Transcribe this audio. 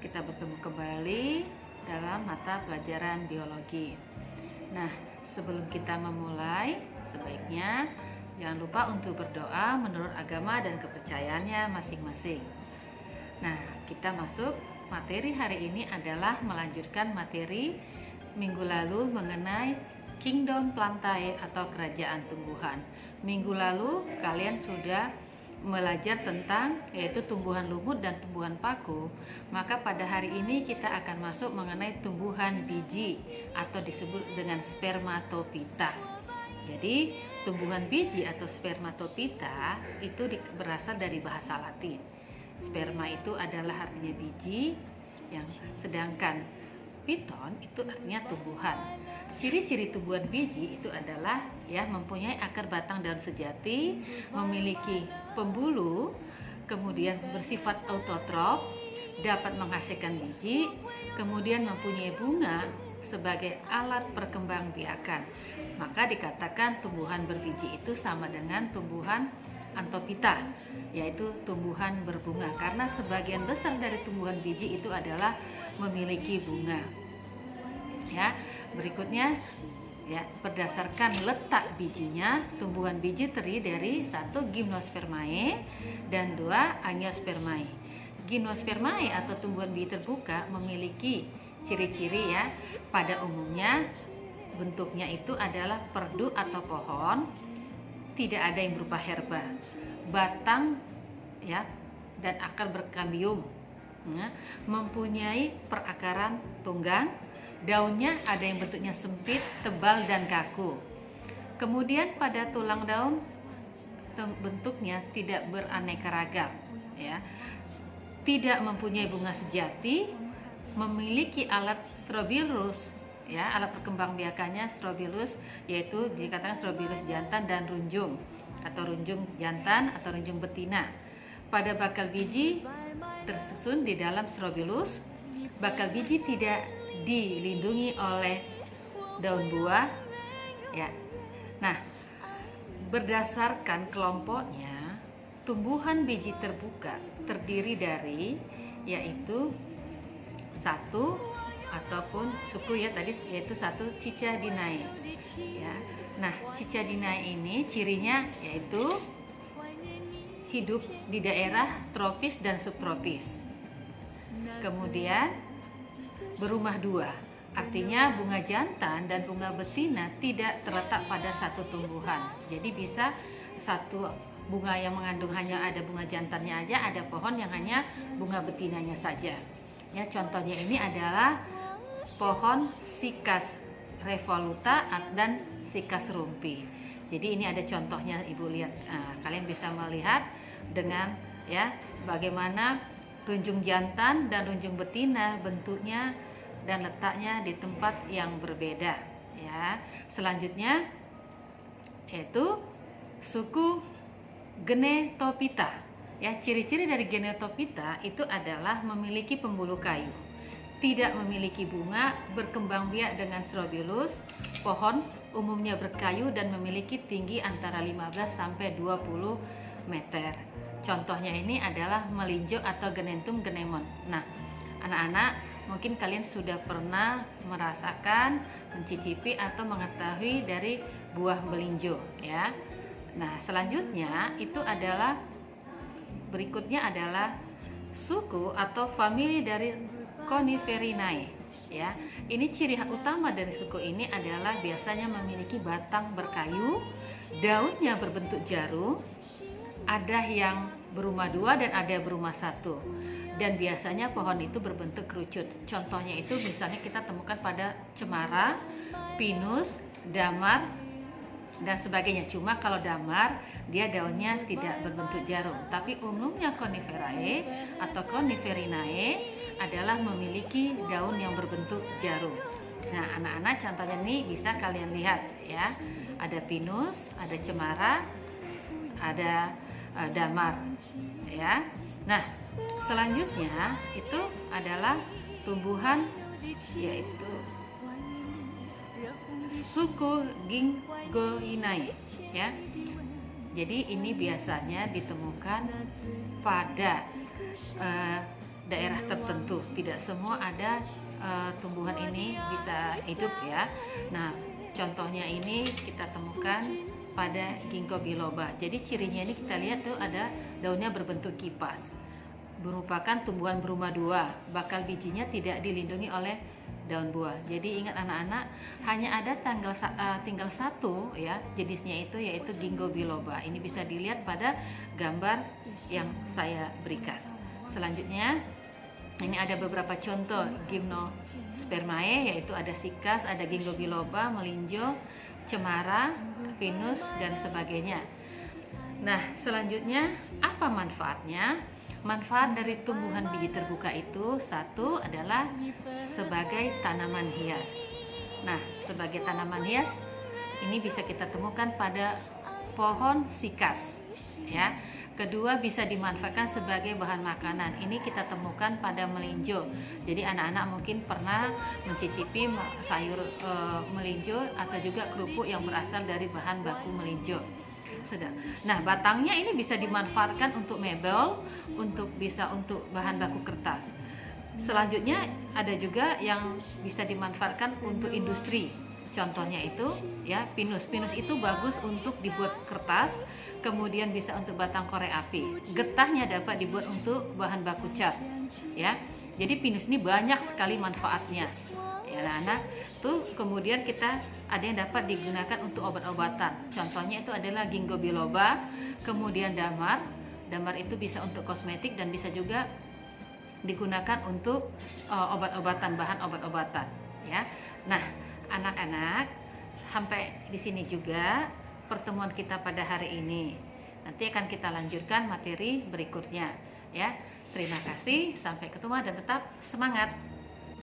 kita bertemu kembali dalam mata pelajaran biologi. Nah, sebelum kita memulai, sebaiknya jangan lupa untuk berdoa menurut agama dan kepercayaannya masing-masing. Nah, kita masuk materi hari ini adalah melanjutkan materi minggu lalu mengenai Kingdom Plantae atau kerajaan tumbuhan. Minggu lalu kalian sudah belajar tentang yaitu tumbuhan lumut dan tumbuhan paku. Maka pada hari ini kita akan masuk mengenai tumbuhan biji atau disebut dengan spermatopita. Jadi tumbuhan biji atau spermatopita itu berasal dari bahasa Latin. Sperma itu adalah artinya biji, yang sedangkan piton itu artinya tumbuhan. Ciri-ciri tumbuhan biji itu adalah mempunyai akar batang daun sejati, memiliki pembuluh, kemudian bersifat autotrof, dapat menghasilkan biji, kemudian mempunyai bunga sebagai alat perkembangbiakan. Maka dikatakan tumbuhan berbiji itu sama dengan tumbuhan Anthophyta, yaitu tumbuhan berbunga, karena sebagian besar dari tumbuhan biji itu adalah memiliki bunga. Berikutnya berdasarkan letak bijinya, tumbuhan biji terdiri dari 1 Gymnospermae dan 2 Angiospermae. Gymnospermae atau tumbuhan biji terbuka memiliki ciri-ciri pada umumnya bentuknya itu adalah perdu atau pohon, tidak ada yang berupa herba, batang dan akar berkambium, mempunyai perakaran tunggang, daunnya ada yang bentuknya sempit, tebal dan kaku. Kemudian pada tulang daun bentuknya tidak beraneka ragam, tidak mempunyai bunga sejati, memiliki alat strobilus, alat perkembangbiakannya strobilus, yaitu dikatakan strobilus jantan dan runjung atau runjung jantan atau runjung betina. Pada bakal biji tersusun di dalam strobilus. Bakal biji tidak dilindungi oleh daun buah. Nah, berdasarkan kelompoknya, tumbuhan biji terbuka terdiri dari yaitu satu ataupun suku yaitu 1 Cicadinae. Nah, Cicadinae ini cirinya yaitu hidup di daerah tropis dan subtropis. Kemudian berumah dua, artinya bunga jantan dan bunga betina tidak terletak pada satu tumbuhan. Jadi bisa satu bunga yang mengandung hanya ada bunga jantannya aja, ada pohon yang hanya bunga betinanya saja. Contohnya ini adalah pohon Cycas revoluta dan Cycas rumpi. Jadi ini ada contohnya, Ibu lihat. Kalian bisa melihat dengan bagaimana runjung jantan dan runjung betina bentuknya dan letaknya di tempat yang berbeda. Selanjutnya yaitu suku Genetophyta. Ciri-ciri dari Genetophyta itu adalah memiliki pembuluh kayu, tidak memiliki bunga, berkembang biak dengan strobilus, pohon umumnya berkayu dan memiliki tinggi antara 15 sampai 20 meter. Contohnya ini adalah melinjo atau Genentum genemon. Nah, anak-anak, mungkin kalian sudah pernah merasakan, mencicipi atau mengetahui dari buah melinjo, Nah, selanjutnya itu adalah berikutnya adalah suku atau famili dari Coniferinae. Ini ciri utama dari suku ini adalah biasanya memiliki batang berkayu, daunnya berbentuk jarum, ada yang berumah dua dan ada yang berumah satu, dan biasanya pohon itu berbentuk kerucut. Contohnya itu misalnya kita temukan pada cemara, pinus, damar dan sebagainya. Cuma kalau damar dia daunnya tidak berbentuk jarum, tapi umumnya Coniferae atau Coniferinae adalah memiliki daun yang berbentuk jarum. Nah, anak-anak, contohnya ini bisa kalian lihat ada pinus, ada cemara, ada damar, Nah, selanjutnya itu adalah tumbuhan yaitu suku Gingoinae, Jadi ini biasanya ditemukan pada daerah tertentu, tidak semua ada tumbuhan ini bisa hidup ya. Nah, contohnya ini kita temukan pada ginkgo biloba. Jadi cirinya ini kita lihat tuh ada daunnya berbentuk kipas, merupakan tumbuhan berumah dua, bakal bijinya tidak dilindungi oleh daun buah. Jadi ingat anak-anak, hanya ada tinggal satu ya jenisnya itu, yaitu ginkgo biloba. Ini bisa dilihat pada gambar yang saya berikan. Selanjutnya ini ada beberapa contoh gymnospermae, yaitu ada sikas, ada ginkgo biloba, melinjo, cemara, pinus, dan sebagainya. Nah, selanjutnya apa manfaatnya? Manfaat dari tumbuhan biji terbuka itu, satu adalah sebagai tanaman hias. Nah, sebagai tanaman hias ini bisa kita temukan pada pohon sikas ya. Kedua, bisa dimanfaatkan sebagai bahan makanan. Ini kita temukan pada melinjo. Jadi anak-anak mungkin pernah mencicipi sayur melinjo atau juga kerupuk yang berasal dari bahan baku melinjo. Nah, batangnya ini bisa dimanfaatkan untuk mebel, untuk bahan baku kertas. Selanjutnya ada juga yang bisa dimanfaatkan untuk industri. Contohnya itu ya pinus. Pinus itu bagus untuk dibuat kertas, kemudian bisa untuk batang korek api. Getahnya dapat dibuat untuk bahan baku cat. Ya. Jadi pinus ini banyak sekali manfaatnya. Ya, anak-anak tuh kemudian kita ada yang dapat digunakan untuk obat-obatan. Contohnya itu adalah ginkgo biloba, kemudian damar. Damar itu bisa untuk kosmetik dan bisa juga digunakan untuk obat-obatan, bahan obat-obatan. Ya. Nah, anak-anak, sampai di sini juga pertemuan kita pada hari ini. Nanti akan kita lanjutkan materi berikutnya ya. Terima kasih, sampai ketemu dan tetap semangat.